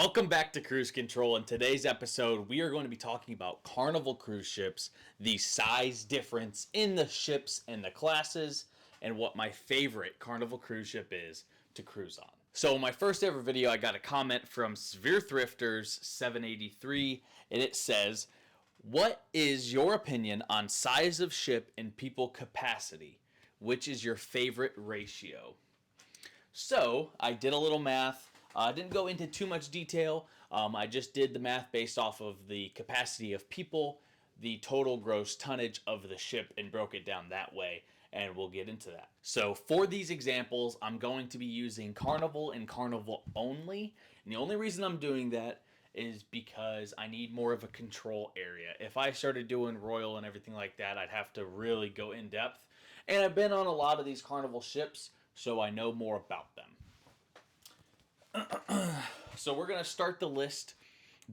Welcome back to Cruise Control. In today's episode, we are going to be talking about Carnival cruise ships, the size difference in the ships and the classes, and what my favorite Carnival cruise ship is to cruise on. So in my first ever video, I got a comment from Severe Thrifters 783, and it says, "What is your opinion on size of ship and people capacity? Which is your favorite ratio?" So I did a little math. I didn't go into too much detail. I just did the math based off of the capacity of people, the total gross tonnage of the ship, and broke it down that way, and we'll get into that. So for these examples, I'm going to be using Carnival and Carnival only, and the only reason I'm doing that is because I need more of a control area. If I started doing Royal and everything like that, I'd have to really go in depth, and I've been on a lot of these Carnival ships, so I know more about them. So we're going to start the list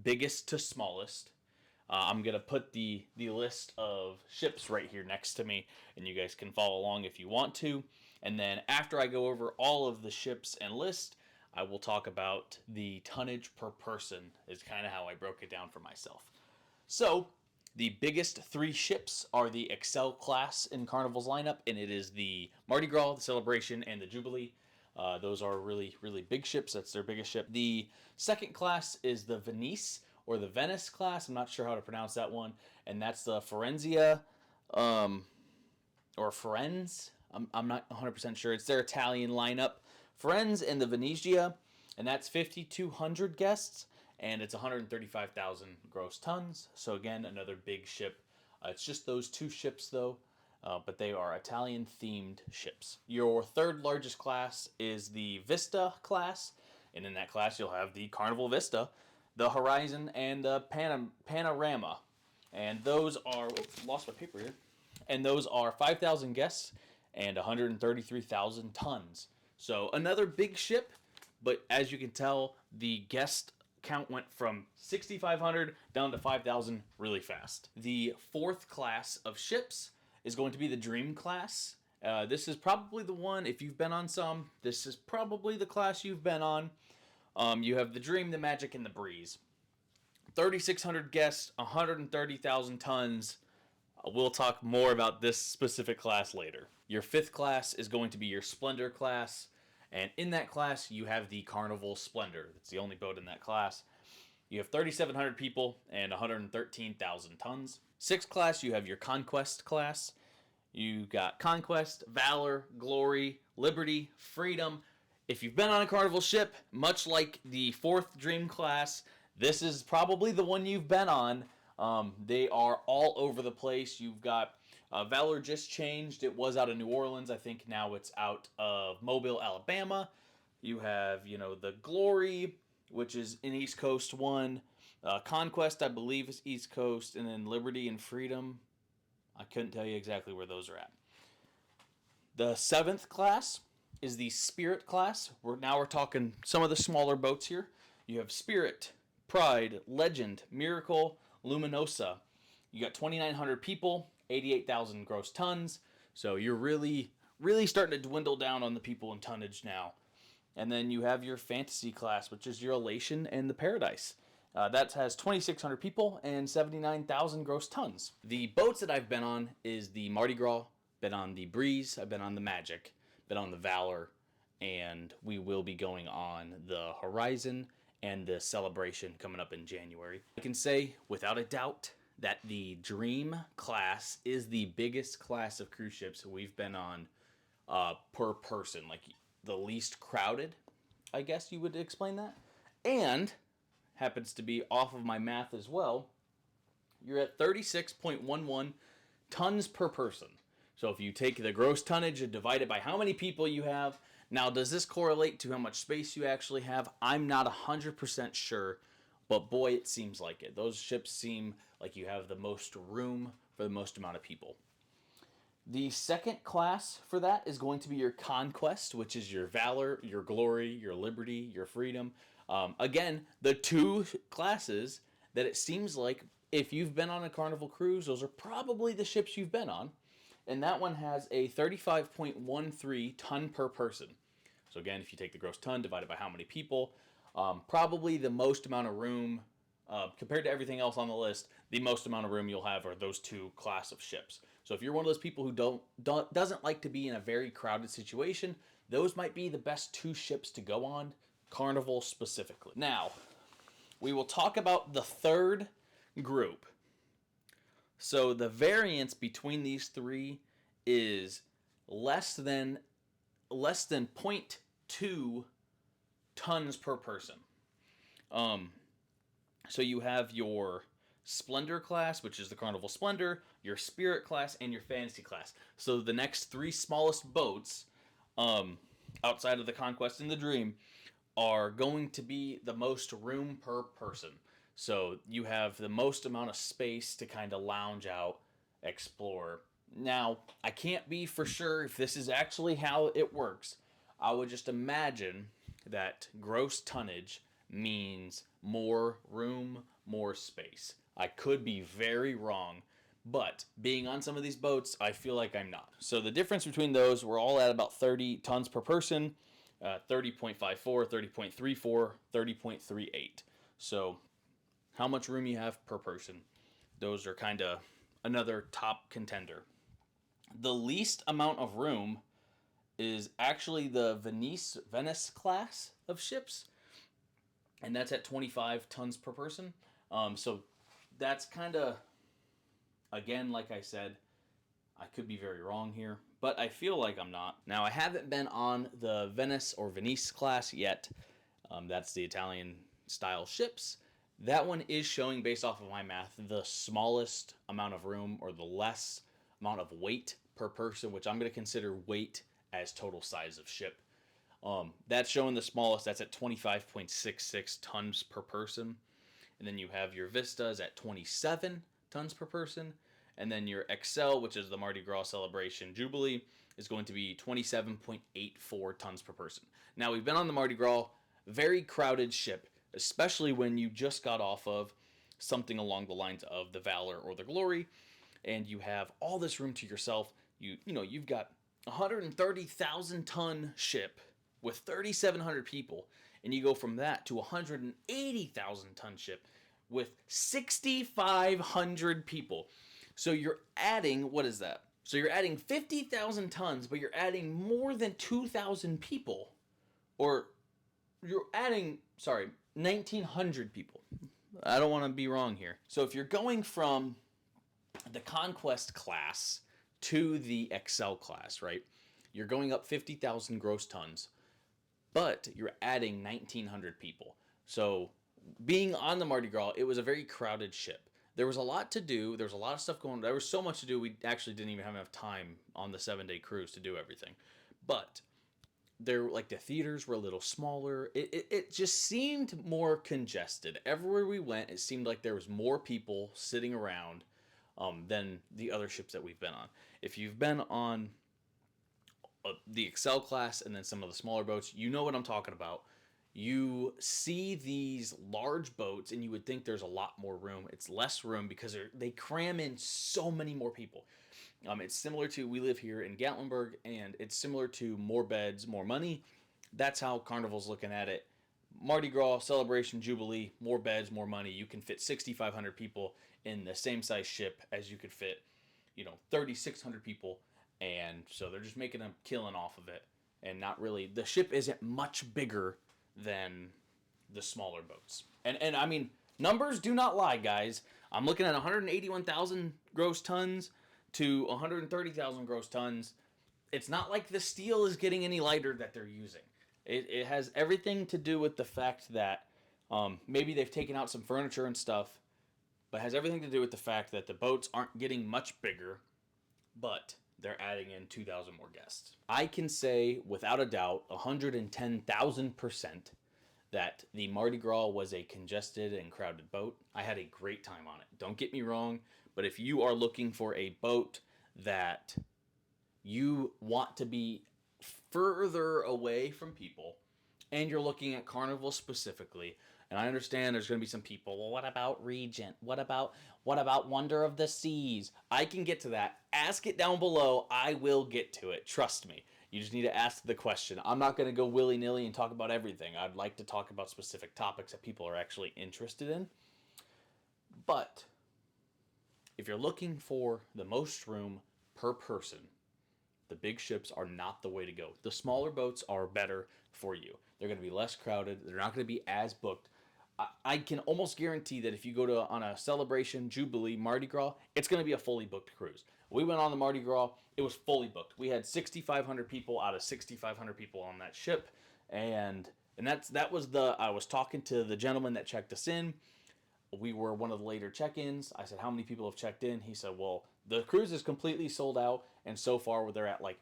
biggest to smallest. I'm going to put the list of ships right here next to me, and you guys can follow along if you want to. And then after I go over all of the ships and list, I will talk about the tonnage per person is kind of how I broke it down for myself. So the biggest three ships are the Excel class in Carnival's lineup, and it is the Mardi Gras, the Celebration, and the Jubilee. Those are really, really big ships. That's their biggest ship. The second class is the Venice or the Venice class. I'm not sure how to pronounce that one. And that's the Forenzia or Firenze. I'm not 100% sure. It's their Italian lineup. Firenze and the Venezia. And that's 5,200 guests. And it's 135,000 gross tons. So again, another big ship. It's just those two ships though. But they are Italian-themed ships. Your third largest class is the Vista class, and in that class you'll have the Carnival Vista, the Horizon, and the Panorama. And those are, lost my paper here, and those are 5,000 guests and 133,000 tons. So another big ship, but as you can tell, the guest count went from 6,500 down to 5,000 really fast. The fourth class of ships is going to be the Dream class. This is probably the one, if you've been on some, this is probably the class you've been on. You have the Dream, the Magic, and the Breeze. 3,600 guests, 130,000 tons. We'll talk more about this specific class later. Your fifth class is going to be your Splendor class. And in that class, you have the Carnival Splendor. It's the only boat in that class. You have 3,700 people and 113,000 tons. Sixth class, you have your Conquest class. You got Conquest, Valor, Glory, Liberty, Freedom. If you've been on a Carnival ship, much like the fourth Dream class, this is probably the one you've been on. They are all over the place. You've got Valor just changed. It was out of New Orleans. I think now it's out of Mobile, Alabama. You have, the Glory, which is an East Coast one. Conquest, I believe, is East Coast, and then Liberty and Freedom, I couldn't tell you exactly where those are at. The seventh class is the Spirit class. We're talking some of the smaller boats here. You have Spirit, Pride, Legend, Miracle, Luminosa. You got 2,900 people, 88,000 gross tons. So you're really, really starting to dwindle down on the people and tonnage now. And then you have your Fantasy class, which is your Elation and the Paradise. That has 2,600 people and 79,000 gross tons. The boats that I've been on is the Mardi Gras, been on the Breeze, I've been on the Magic, been on the Valor, and we will be going on the Horizon and the Celebration coming up in January. I can say without a doubt that the Dream class is the biggest class of cruise ships we've been on per person, like the least crowded, I guess you would explain that. And happens to be off of my math as well, you're at 36.11 tons per person. So if you take the gross tonnage and divide it by how many people you have, now does this correlate to how much space you actually have? I'm not 100% sure, but boy, it seems like it. Those ships seem like you have the most room for the most amount of people. The second class for that is going to be your Conquest, which is your Valor, your Glory, your Liberty, your Freedom. Again, the two classes that it seems like if you've been on a Carnival cruise, those are probably the ships you've been on. And that one has a 35.13 ton per person. So again, if you take the gross ton divided by how many people, Probably the most amount of room, compared to everything else on the list, the most amount of room you'll have are those two class of ships. So if you're one of those people who doesn't like to be in a very crowded situation, those might be the best two ships to go on, Carnival specifically. Now, we will talk about the third group. So the variance between these three is less than less than 0.2 tons per person. So you have your Splendor class, which is the Carnival Splendor, your Spirit class, and your Fantasy class. So the next three smallest boats, outside of the Conquest and the Dream, are going to be the most room per person. So you have the most amount of space to kind of lounge out, explore. Now, I can't be for sure if this is actually how it works. I would just imagine that gross tonnage means more room, more space. I could be very wrong, but being on some of these boats, I feel like I'm not. So the difference between those, we're all at about 30 tons per person, 30.54, 30.34, 30.38. So how much room you have per person, those are kind of another top contender. The least amount of room is actually the Venice class of ships, and that's at 25 tons per person. So that's kind of, again, like I said, I could be very wrong here, but I feel like I'm not. Now, I haven't been on the Venice or Venice class yet. That's the Italian style ships. That one is showing, based off of my math, the smallest amount of room or the less amount of weight per person, which I'm going to consider weight as total size of ship. That's showing the smallest. That's at 25.66 tons per person. And then you have your Vistas at 27 tons per person. And then your Excel, which is the Mardi Gras Celebration Jubilee, is going to be 27.84 tons per person. Now, we've been on the Mardi Gras, very crowded ship, especially when you just got off of something along the lines of the Valor or the Glory, and you have all this room to yourself. You've got 130,000 ton ship with 3,700 people, and you go from that to 180,000 ton ship with 6,500 people. So you're adding, what is that? So you're adding 50,000 tons, but you're adding more than 2,000 people. Or you're adding, 1,900 people. I don't want to be wrong here. So if you're going from the Conquest class to the Excel class, right? You're going up 50,000 gross tons, but you're adding 1,900 people. So being on the Mardi Gras, it was a very crowded ship. There was a lot to do. There was a lot of stuff going on. There was so much to do, we actually didn't even have enough time on the 7-day cruise to do everything. But the theaters were a little smaller. It just seemed more congested. Everywhere we went, it seemed like there was more people sitting around than the other ships that we've been on. If you've been on the Excel class and then some of the smaller boats, you know what I'm talking about. You see these large boats and you would think there's a lot more room. It's less room because they cram in so many more people. It's similar to, we live here in Gatlinburg, and it's similar to more beds, more money. That's how Carnival's looking at it. Mardi Gras, Celebration, Jubilee, more beds, more money. You can fit 6,500 people in the same size ship as you could fit, 3,600 people. And so they're just making a killing off of it. And not really, the ship isn't much bigger than the smaller boats. And I mean, numbers do not lie, guys. I'm looking at 181,000 gross tons to 130,000 gross tons. It's not like the steel is getting any lighter that they're using. It has everything to do with the fact that maybe they've taken out some furniture and stuff, but it has everything to do with the fact that the boats aren't getting much bigger, but they're adding in 2,000 more guests. I can say without a doubt, 110,000%, that the Mardi Gras was a congested and crowded boat. I had a great time on it. Don't get me wrong, but if you are looking for a boat that you want to be further away from people, and you're looking at Carnival specifically, and I understand there's going to be some people, well, what about Regent? What about Wonder of the Seas? I can get to that. Ask it down below. I will get to it. Trust me. You just need to ask the question. I'm not going to go willy-nilly and talk about everything. I'd like to talk about specific topics that people are actually interested in. But if you're looking for the most room per person, the big ships are not the way to go. The smaller boats are better for you. They're going to be less crowded. They're not going to be as booked. I can almost guarantee that if you go to on a Celebration, Jubilee, Mardi Gras, it's going to be a fully booked cruise. We went on the Mardi Gras. It was fully booked. We had 6,500 people out of 6,500 people on that ship, and that was the. I was talking to the gentleman that checked us in. We were one of the later check-ins. I said, how many people have checked in? He said, well, the cruise is completely sold out, and so far they're at like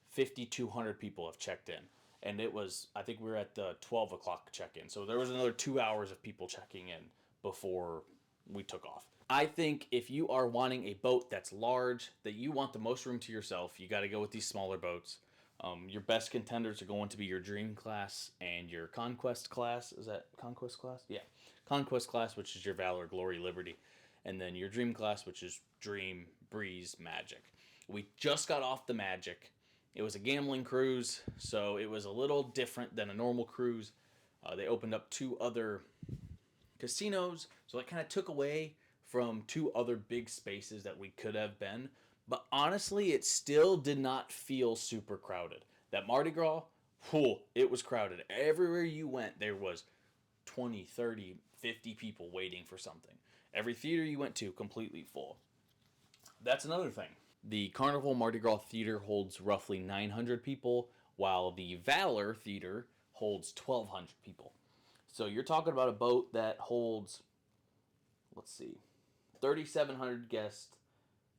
5,200 people have checked in. And it was, I think we were at the 12 o'clock check-in. So there was another 2 hours of people checking in before we took off. I think if you are wanting a boat that's large, that you want the most room to yourself, you got to go with these smaller boats. Your best contenders are going to be your Dream class and your Conquest class. Is that Conquest class? Yeah. Conquest class, which is your Valor, Glory, Liberty. And then your Dream class, which is Dream, Breeze, Magic. We just got off the Magic. It was a gambling cruise, so it was a little different than a normal cruise. They opened up 2 other casinos, so it kind of took away from 2 other big spaces that we could have been. But honestly, it still did not feel super crowded. That Mardi Gras, it was crowded. Everywhere you went, there was 20, 30, 50 people waiting for something. Every theater you went to, completely full. That's another thing. The Carnival Mardi Gras Theater holds roughly 900 people, while the Valor Theater holds 1,200 people. So you're talking about a boat that holds, 3,700 guests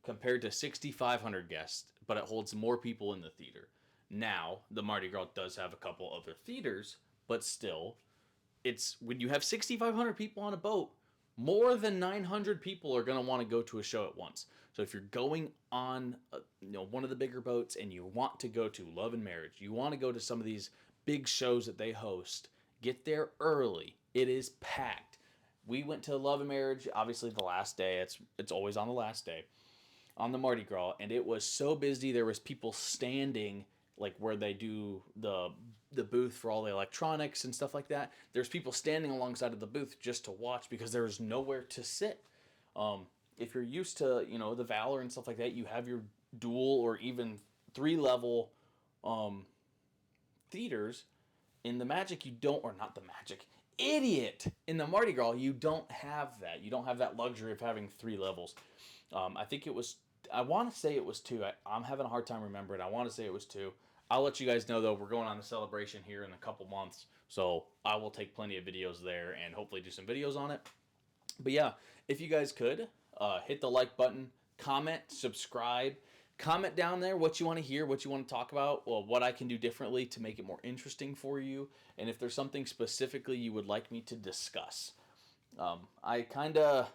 compared to 6,500 guests, but it holds more people in the theater. Now, the Mardi Gras does have a couple other theaters, but still, it's when you have 6,500 people on a boat, more than 900 people are going to want to go to a show at once. So if you're going on one of the bigger boats and you want to go to Love and Marriage, you want to go to some of these big shows that they host, get there early. It is packed. We went to Love and Marriage, obviously the last day. It's always on the last day on the Mardi Gras, and it was so busy. There was people standing like where they do the booth for all the electronics and stuff like that. There's people standing alongside of the booth just to watch because there's nowhere to sit. If you're used to the Valor and stuff like that, you have your dual or even 3-level theaters. In the Magic, you don't, or not the Magic. Idiot! In the Mardi Gras, you don't have that. You don't have that luxury of having 3 levels. I think it was, I want to say it was 2. I'm having a hard time remembering. I want to say it was 2. I'll let you guys know, though, we're going on the Celebration here in a couple months. So I will take plenty of videos there and hopefully do some videos on it. But yeah, if you guys could, hit the like button, comment, subscribe. Comment down there what you want to hear, what you want to talk about, well, what I can do differently to make it more interesting for you, and if there's something specifically you would like me to discuss. I kind of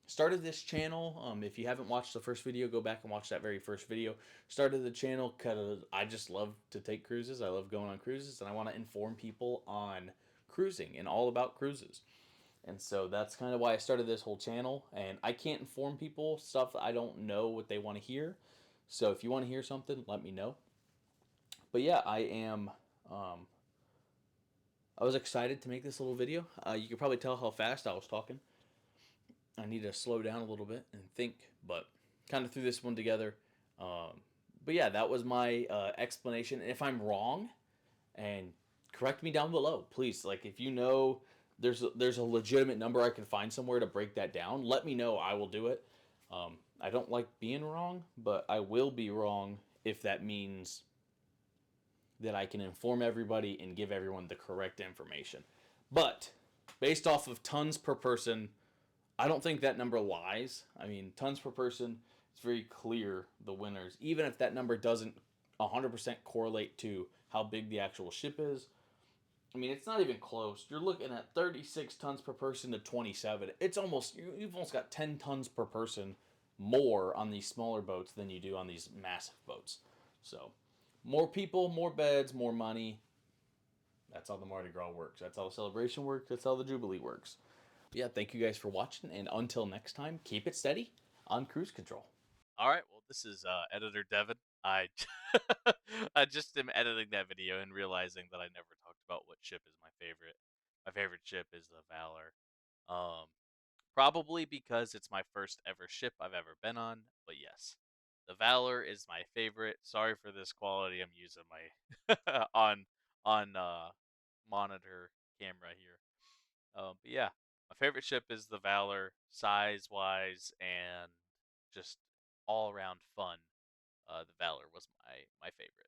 started this channel. If you haven't watched the first video, go back and watch that very first video. Started the channel because I just love to take cruises. I love going on cruises, and I want to inform people on cruising and all about cruises. And so that's kind of why I started this whole channel. And I can't inform people stuff that I don't know what they want to hear. So if you want to hear something, let me know. But yeah, I was excited to make this little video. You can probably tell how fast I was talking. I need to slow down a little bit and think, but kind of threw this one together. But yeah, that was my explanation. And if I'm wrong, and correct me down below, please. Like if you know there's a legitimate number I can find somewhere to break that down, let me know. I will do it. I don't like being wrong, but I will be wrong if that means that I can inform everybody and give everyone the correct information. But based off of tons per person, I don't think that number lies. I mean, tons per person, it's very clear the winners. Even if that number doesn't 100% correlate to how big the actual ship is, I mean, it's not even close. You're looking at 36 tons per person to 27. It's almost, you've almost got 10 tons per person more on these smaller boats than you do on these massive boats. So, more people, more beds, more money. That's how the Mardi Gras works. That's how the Celebration works. That's how the Jubilee works. But yeah, thank you guys for watching. And until next time, keep it steady on cruise control. All right. Well, this is Editor Devin. I I just am editing that video and realizing that I never talked about what ship is my favorite. My favorite ship is the Valor. Um, Probably because it's my first ever ship I've ever been on, but yes. The Valor is my favorite. Sorry for this quality I'm using my on monitor camera here. But yeah, my favorite ship is the Valor, size wise and just all around fun. The Valor was my favorite.